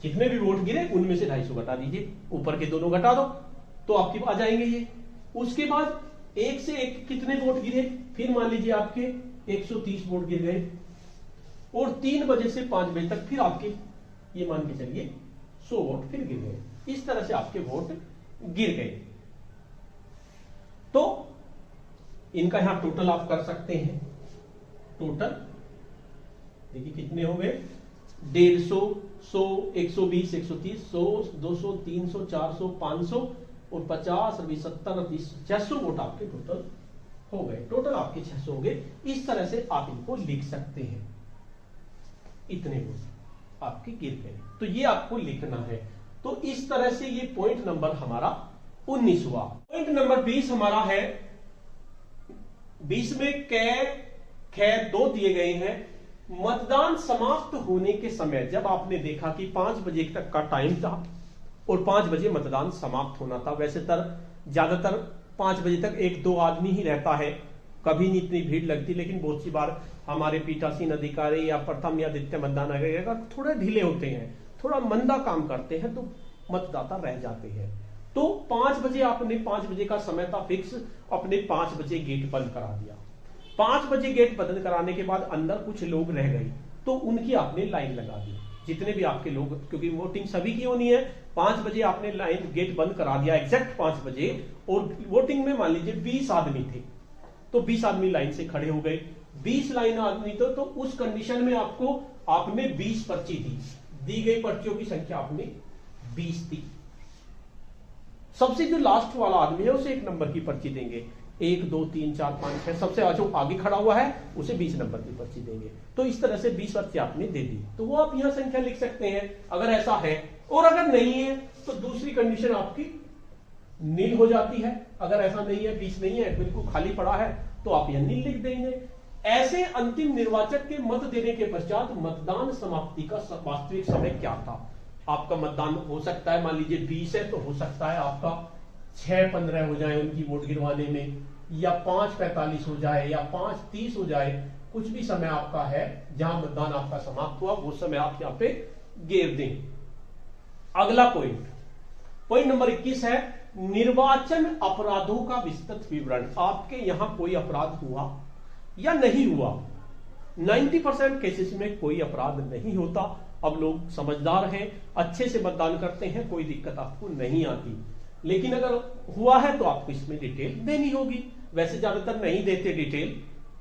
जितने भी वोट गिरे उनमें से 250 घटा दीजिए, ऊपर के दोनों घटा दो, तो आपके आ जाएंगे ये। उसके बाद 1 से 1 कितने वोट गिरे, फिर मान लीजिए आपके 130 वोट गिर गए। और 3 बजे से 5 बजे तक फिर आपके ये मान के चलिए 100 वोट फिर गिर गए। इस तरह से आपके वोट गिर गए। तो इनका यहां टोटल आप कर सकते हैं। टोटल देखिए कितने हो गए, 150, 100, 120, 130, 100, 200, 300, 400, 500 और 50 और 20, 70 और 30, 600 वोट आपके टोटल हो गए। टोटल आपके 600 हो गए। इस तरह से आप इनको लिख सकते हैं। इतने वोट आपके गिर गए, तो ये आपको लिखना है। तो इस तरह से ये पॉइंट नंबर हमारा 19 हुआ। पॉइंट नंबर 20 हमारा है, 20 में कै 2 दिए गए हैं। मतदान समाप्त होने के समय, जब आपने देखा कि 5 बजे तक का टाइम था और 5 बजे मतदान समाप्त होना था। वैसे ज्यादातर 5 बजे तक 1-2 आदमी ही रहता है, कभी नहीं इतनी भीड़ लगती। लेकिन बहुत सी बार हमारे पीठासीन अधिकारी या प्रथम या द्वितीय मतदान अधिकारी थोड़े ढीले होते हैं, थोड़ा मंदा काम करते हैं, तो मतदाता रह जाते हैं। तो 5 बजे आपने 5 बजे का समय था फिक्स, अपने 5 बजे गेट बंद करा दिया। 5 बजे गेट बंद कराने के बाद अंदर कुछ लोग रह गए, तो उनकी आपने लाइन लगा दी। जितने भी आपके लोग, क्योंकि वोटिंग सभी की होनी है, 5 बजे आपने लाइन गेट बंद करा दिया एग्जैक्ट 5 बजे। और वोटिंग में मान लीजिए 20 आदमी थे, तो 20 आदमी लाइन से खड़े हो गए। 20 लाइन आदमी तो उस कंडीशन में आपने 20 पर्ची दी गई पर्चियों की संख्या आपने 20 थी। सबसे जो लास्ट वाला आदमी है उसे 1 नंबर की पर्ची देंगे। 1, 2, 3, 4, 5, 6 सबसे जो आगे खड़ा हुआ है उसे 20 नंबर की पर्ची देंगे। तो इस तरह से 20 पर्ची आपने दे दी, तो वो आप यहां संख्या लिख सकते हैं अगर ऐसा है। और अगर नहीं है तो दूसरी कंडीशन आपकी नील हो जाती है। अगर ऐसा नहीं है, 20 नहीं है, बिल्कुल खाली पड़ा है, तो आप यह नील लिख देंगे। ऐसे अंतिम निर्वाचक के मत देने के पश्चात मतदान समाप्ति का वास्तविक समय क्या था। आपका मतदान हो सकता है, मान लीजिए 20 है, तो हो सकता है आपका 6:15 हो जाए उनकी वोट गिरवाने में, या 5:45 हो जाए, या 5:30 हो जाए। कुछ भी समय आपका है जहां मतदान आपका समाप्त हुआ, वो समय आप यहां पे गिर दें। अगला पॉइंट नंबर 21 है निर्वाचन अपराधों का विस्तृत विवरण। आपके यहां कोई अपराध हुआ या नहीं हुआ। 90% केसेस में कोई अपराध नहीं होता। अब लोग समझदार हैं, अच्छे से मतदान करते हैं, कोई दिक्कत आपको नहीं आती। लेकिन अगर हुआ है तो आपको इसमें डिटेल देनी होगी। वैसे ज्यादातर नहीं देते डिटेल,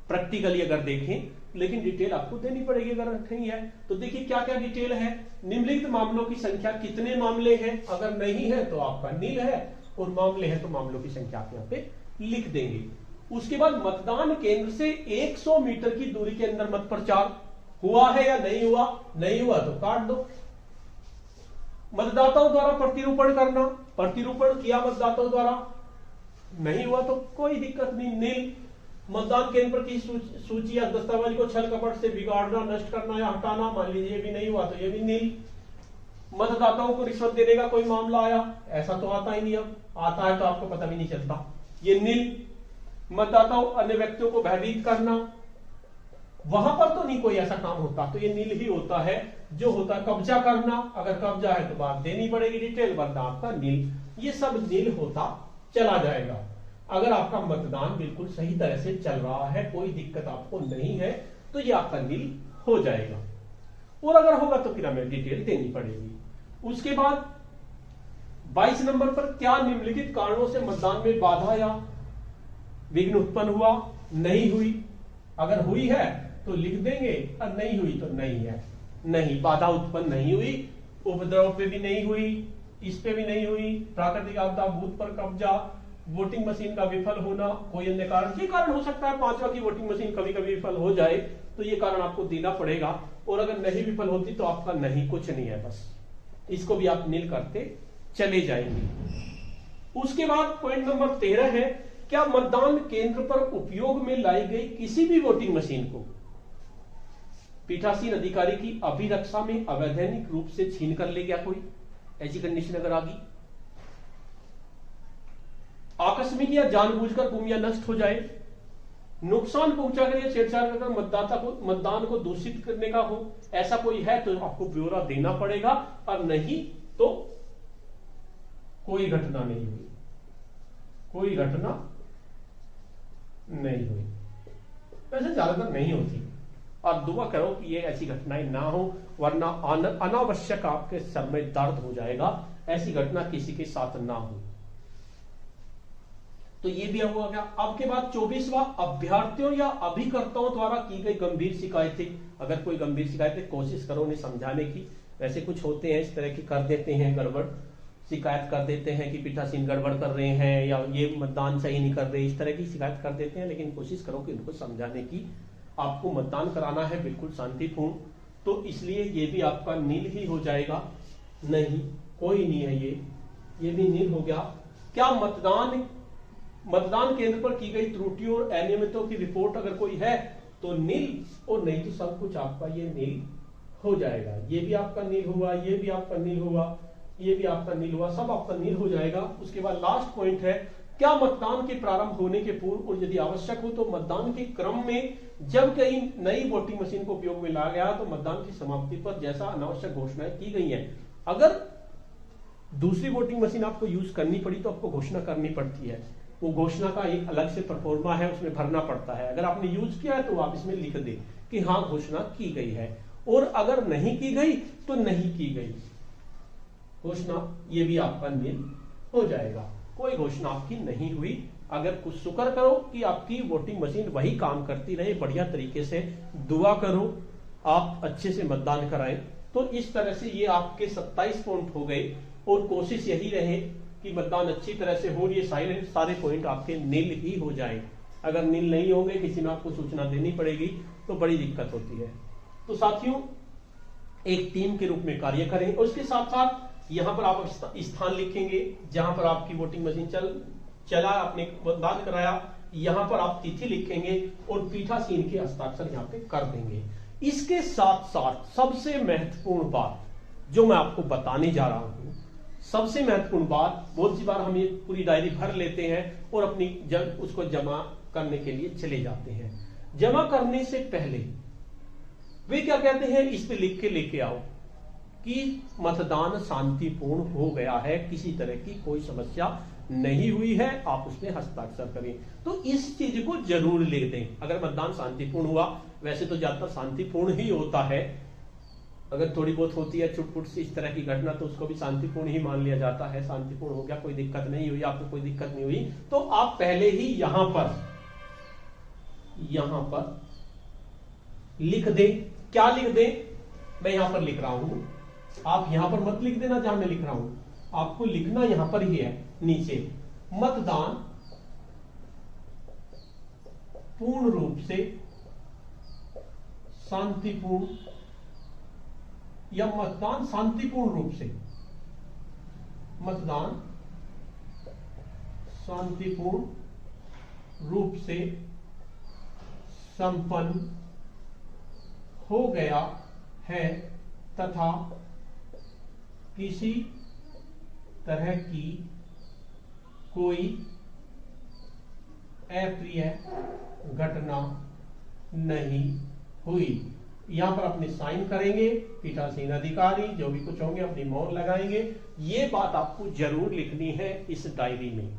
प्रैक्टिकली अगर देखें, लेकिन डिटेल आपको देनी पड़ेगी अगर नहीं है तो। देखिए क्या क्या डिटेल है। निम्नलिखित मामलों की संख्या, कितने मामले हैं, अगर नहीं है तो आपका नील है, और मामले हैं तो मामलों की संख्या आप यहां पे लिख देंगे। उसके बाद मतदान केंद्र से 100 मीटर की दूरी के अंदर मत प्रचार हुआ है या नहीं हुआ। नहीं हुआ तो काट दो। मतदाताओं द्वारा प्रतिरूपण करना, प्रतिरूपण किया मतदाताओं द्वारा, नहीं हुआ तो कोई दिक्कत नहीं, नील। मतदान केंद्र की सूची या दस्तावेज को छल कपट से बिगाड़ना, नष्ट करना या हटाना, मान लीजिए ये भी नहीं हुआ तो ये भी नील। मतदाताओं को रिश्वत देने का कोई मामला आया, ऐसा तो आता ही नहीं, अब आता है तो आपको पता भी नहीं चलता, ये नील। मतदाताओं अन्य व्यक्तियों को भयभीत करना, वहां पर तो नहीं कोई ऐसा काम होता, तो ये नील ही होता है। जो होता है कब्जा करना, अगर कब्जा है तो बात देनी पड़ेगी डिटेल, वरना आपका नील। ये सब नील होता चला जाएगा। अगर आपका मतदान बिल्कुल सही तरह से चल रहा है, कोई दिक्कत आपको नहीं है, तो ये आपका नील हो जाएगा। और अगर होगा तो फिर हमें डिटेल देनी पड़ेगी। उसके बाद 22 नंबर पर, क्या निम्नलिखित कारणों से मतदान में बाधा या विघ्न उत्पन्न हुआ, नहीं हुई। अगर हुई है तो लिख देंगे, और नहीं हुई तो नहीं है। नहीं, बाधा उत्पन्न नहीं हुई, उपद्रव पे भी नहीं हुई, इस पे भी नहीं हुई, प्राकृतिक आपदा, बूथ पर कब्जा, वोटिंग मशीन का विफल होना, कोई अन्य कारण। ये कारण हो सकता है 5वां की वोटिंग मशीन कभी कभी विफल हो जाए, तो ये कारण आपको देना पड़ेगा। और अगर नहीं विफल होती तो आपका नहीं, कुछ नहीं है, बस इसको भी आप नील करते चले जाएंगे। उसके बाद पॉइंट नंबर 13 है, क्या मतदान केंद्र पर उपयोग में लाई गई किसी भी वोटिंग मशीन को पीठासीन अधिकारी की अभिरक्षा में अवैधानिक रूप से छीन कर ले गया कोई, ऐसी कंडीशन अगर आ गई। आकस्मिक या जानबूझकर गुम या नष्ट हो जाए, नुकसान पहुंचाकर या छेड़छाड़ कर मतदान को दूषित करने का हो, ऐसा कोई है तो आपको ब्यौरा देना पड़ेगा, और नहीं तो कोई घटना नहीं हुई, कोई घटना नहीं हुई। वैसे ज्यादातर नहीं होती, और दुआ करो कि ये ऐसी घटनाएं ना हो, वरना अनावश्यक आपके सर में दर्द हो जाएगा। ऐसी घटना किसी के साथ ना हो। तो ये भी अब हो गया। अब के बाद 24वां, अभ्यर्थियों या अभिकर्ताओं द्वारा की गई गंभीर शिकायतें। अगर कोई गंभीर शिकायतें, कोशिश करो उन्हें समझाने की। वैसे कुछ होते हैं इस तरह की, कर देते हैं गड़बड़, शिकायत कर देते हैं कि पीठासीन गड़बड़ कर रहे हैं या ये मतदान सही नहीं कर रहे, इस तरह की शिकायत कर देते हैं। लेकिन कोशिश करो कि उनको समझाने की। आपको मतदान कराना है बिल्कुल शांतिपूर्ण, तो इसलिए ये भी आपका नील ही हो जाएगा। नहीं, कोई नहीं है, ये भी नील हो गया। क्या मतदान केंद्र पर की गई त्रुटियों और अनियमितों की रिपोर्ट अगर कोई है तो नील, और नहीं तो सब कुछ आपका ये नील हो जाएगा। ये भी आपका नील हुआ, ये भी आपका नील हुआ, ये भी आपका नील हुआ, सब आपका नील हो जाएगा। उसके बाद लास्ट पॉइंट है, क्या मतदान के प्रारंभ होने के पूर्व और यदि आवश्यक हो तो मतदान के क्रम में जब कहीं नई वोटिंग मशीन को उपयोग में लाया गया तो मतदान की समाप्ति पर जैसा अनावश्यक घोषणाएं की गई हैं, अगर दूसरी वोटिंग मशीन आपको यूज करनी पड़ी तो आपको घोषणा करनी पड़ती है। वो घोषणा का एक अलग से परफॉर्मा है, उसमें भरना पड़ता है। अगर आपने यूज किया है तो आप इसमें लिख दे कि हाँ घोषणा की गई है, और अगर नहीं की गई तो नहीं की गई घोषणा, ये भी आपका नील हो जाएगा। कोई घोषणा आपकी नहीं हुई। अगर कुछ शुक्र करो कि आपकी वोटिंग मशीन वही काम करती रहे बढ़िया तरीके से, दुआ करो आप अच्छे से मतदान कराएं। तो इस तरह से ये आपके 27 पॉइंट हो गए, और कोशिश यही रहे कि मतदान अच्छी तरह से हो। ये सारे पॉइंट आपके नील ही हो जाए। अगर नील नहीं होंगे, किसी में आपको सूचना देनी पड़ेगी तो बड़ी दिक्कत होती है। तो साथियों, एक टीम के रूप में कार्य करें, और उसके साथ साथ यहां पर आप स्थान लिखेंगे जहां पर आपकी वोटिंग मशीन चला, आपने मतदान कराया। यहां पर आप तिथि लिखेंगे और पीठासीन के हस्ताक्षर यहां पे कर देंगे। इसके साथ साथ सबसे महत्वपूर्ण बात जो मैं आपको बताने जा रहा हूं, सबसे महत्वपूर्ण बात, बहुत सी बार हम ये पूरी डायरी भर लेते हैं और अपनी जब उसको जमा करने के लिए चले जाते हैं। जमा करने से पहले वे क्या कहते हैं, इस पे लिख के लेके आओ कि मतदान शांतिपूर्ण हो गया है, किसी तरह की कोई समस्या नहीं हुई है, आप उसमें हस्ताक्षर करें। तो इस चीज को जरूर लिख दें। अगर मतदान शांतिपूर्ण हुआ, वैसे तो ज्यादातर शांतिपूर्ण ही होता है, अगर थोड़ी बहुत होती है छुटपुट से इस तरह की घटना तो उसको भी शांतिपूर्ण ही मान लिया जाता है। शांतिपूर्ण हो गया, कोई दिक्कत नहीं हुई, आपको कोई दिक्कत नहीं हुई, तो आप पहले ही यहां पर लिख दें। क्या लिख दें, मैं यहां पर लिख रहा हूं, आप यहां पर मत लिख देना जहां मैं लिख रहा हूं, आपको लिखना यहां पर ही है नीचे, मतदान पूर्ण रूप से शांतिपूर्ण, या मतदान शांतिपूर्ण रूप से, मतदान शांतिपूर्ण रूप से संपन्न हो गया है तथा किसी तरह की कोई अप्रिय घटना नहीं हुई। यहां पर अपने साइन करेंगे, पीठासीन अधिकारी जो भी कुछ होंगे अपनी मोहर लगाएंगे। ये बात आपको जरूर लिखनी है इस डायरी में।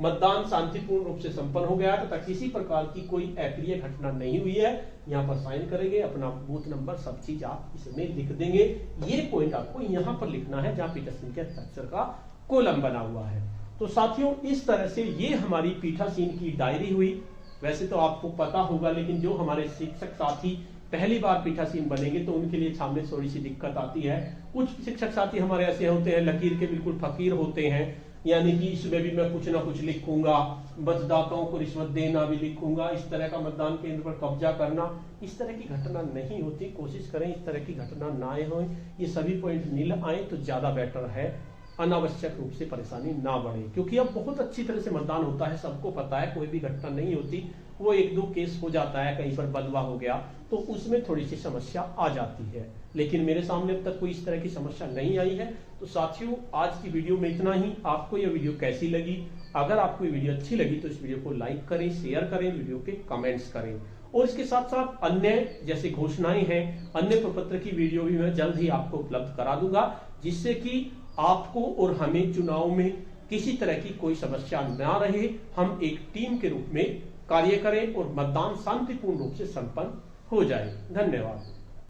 मतदान शांतिपूर्ण रूप से संपन्न हो गया तथा किसी प्रकार की कोई अप्रिय घटना नहीं हुई है, यहां पर साइन करेंगे, अपना बूथ नंबर सब चीज आप इसमें लिख देंगे। ये पॉइंट आपको यहां पर लिखना है जहां पीठासीन के हस्ताक्षर का कॉलम बना हुआ है। तो साथियों, इस तरह से ये हमारी पीठासीन की डायरी हुई। वैसे तो आपको पता होगा, लेकिन जो हमारे शिक्षक साथी पहली बार पीठासीन बनेंगे तो उनके लिए सामने थोड़ी सी दिक्कत आती है। कुछ शिक्षक साथी हमारे ऐसे होते हैं, लकीर के बिल्कुल फकीर होते हैं, यानी कि इसमें भी मैं कुछ ना कुछ लिखूंगा, मतदाताओं को रिश्वत देना भी लिखूंगा, इस तरह का मतदान केंद्र पर कब्जा करना, इस तरह की घटना नहीं होती। कोशिश करें इस तरह की घटना ना हो, ये सभी पॉइंट नील आए तो ज्यादा बेटर है, अनावश्यक रूप से परेशानी ना बढ़े। क्योंकि अब बहुत अच्छी तरह से मतदान होता है, सबको पता है, कोई भी घटना नहीं होती। वो एक दो केस हो जाता है, कहीं पर बदवा हो गया तो उसमें थोड़ी सी समस्या आ जाती है, लेकिन मेरे सामने अब तक कोई इस तरह की समस्या नहीं आई है। तो साथियों, आज की वीडियो में इतना ही। आपको यह वीडियो कैसी लगी? अगर आपको ये वीडियो अच्छी लगी तो इस वीडियो को लाइक करें, शेयर करें, वीडियो के कमेंट्स करें, और इसके साथ साथ अन्य जैसे घोषणाएं हैं, अन्य प्रपत्र की वीडियो भी मैं जल्द ही आपको उपलब्ध करा दूंगा, जिससे कि आपको और हमें चुनाव में किसी तरह की कोई समस्या ना रहे, हम एक टीम के रूप में कार्य करें और मतदान शांतिपूर्ण रूप से संपन्न हो जाए। धन्यवाद।